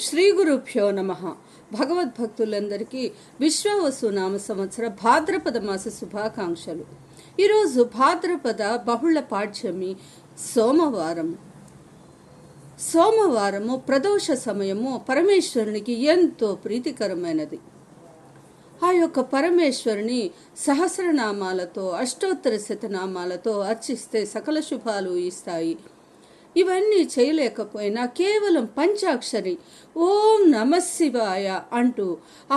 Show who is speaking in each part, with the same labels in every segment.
Speaker 1: శ్రీ గురుభ్యో నమః. భగవద్భక్తులందరికీ విశ్వావసు నామ సంవత్సర భాద్రపద మాస శుభాకాంక్షలు. ఈరోజు భాద్రపద బహుళ పాడ్యమి సోమవారము ప్రదోష సమయము పరమేశ్వరునికి ఎంతో ప్రీతికరమైనది. ఆ యొక్క పరమేశ్వరుని సహస్రనామాలతో అష్టోత్తర శతనామాలతో అర్చిస్తే సకల శుభాలు ఇస్తాయి. ఇవన్నీ చేయలేకపోయినా కేవలం పంచాక్షరి ఓం నమఃశివాయ అంటూ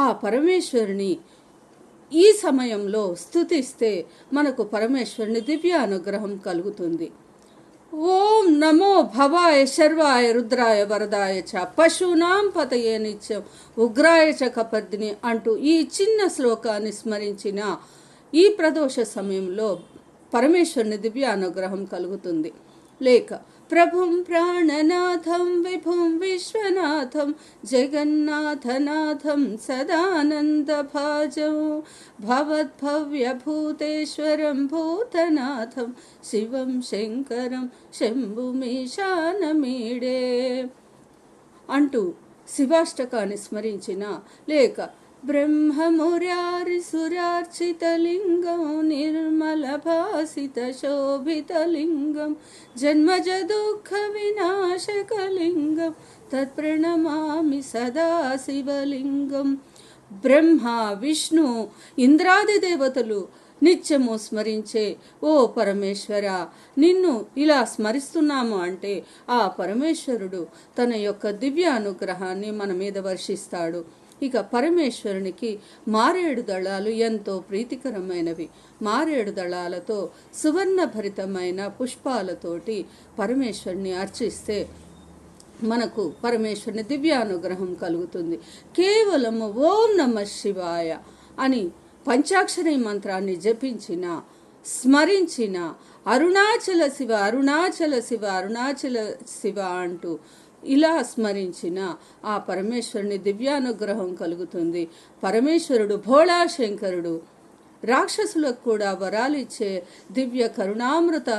Speaker 1: ఆ పరమేశ్వరుని ఈ సమయంలో స్తుతిస్తే మనకు పరమేశ్వరుని దివ్య అనుగ్రహం కలుగుతుంది. ఓం నమో భవాయ శర్వాయ రుద్రాయ వరదాయ చ పశూనాం పతయే నిత్యం ఉగ్రాయ చ కపర్దిని అంటూ ఈ చిన్న శ్లోకాన్ని స్మరించిన ఈ ప్రదోష సమయంలో పరమేశ్వరుని దివ్య అనుగ్రహం కలుగుతుంది. లేక ప్రభుం ప్రాణనాథం విభుం విశ్వనాథం జగన్నాథనాథం సదానంద భాజం భవద్భవ్యభూతేశ్వరం భూతనాథం శివం శంకరం శంభుమీశానమీడే అంటూ శివాష్టకాన్ని స్మరించిన, లేక బ్రహ్మమురారి సురార్చితలింగం నిర్మల భాసిత శోభితలింగం జన్మజ దుఃఖ వినాశకలింగం తత్ప్రణమామి సదా శివలింగం. బ్రహ్మ విష్ణు ఇంద్రాది దేవతలు నిత్యము స్మరించే ఓ పరమేశ్వర, నిన్ను ఇలా స్మరిస్తున్నాము అంటే ఆ పరమేశ్వరుడు తన యొక్క దివ్య అనుగ్రహాన్ని మన మీద వర్షిస్తాడు. ఇక పరమేశ్వరునికి మారేడు దళాలు ఎంతో ప్రీతికరమైనవి. మారేడు దళాలతో సువర్ణభరితమైన పుష్పాలతోటి పరమేశ్వరుని అర్చిస్తే మనకు పరమేశ్వరుని దివ్యానుగ్రహం కలుగుతుంది. కేవలము ఓం నమః శివాయ అని పంచాక్షరి మంత్రాన్ని జపించిన, స్మరించిన, అరుణాచల శివ అరుణాచల శివ అరుణాచల శివ అంటూ ఇలా స్మరించిన ఆ పరమేశ్వరుని దివ్యానుగ్రహం కలుగుతుంది. పరమేశ్వరుడు భోళాశంకరుడు, రాక్షసులకు కూడా వరాలిచ్చే దివ్య కరుణామృత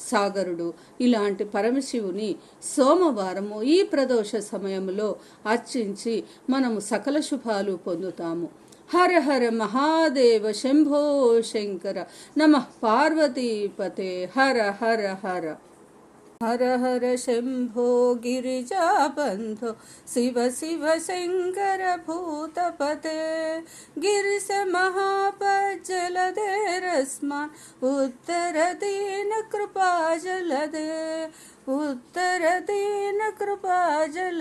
Speaker 1: సాగరుడు. ఇలాంటి పరమశివుని సోమవారము ఈ ప్రదోష సమయంలో అర్చించి మనము సకల శుభాలు పొందుతాము. హర హర మహాదేవ శంభో శంకర నమః పార్వతీపతే హర హర హర హర హర శంభో గిరిజాబంధో శివ శివ శంకర భూతపతే గిరిశ మహాపజ్జలదే రస్మాన్ ఉత్తరదీన కృపాజలదే ఉత్తరదీన కృపాజల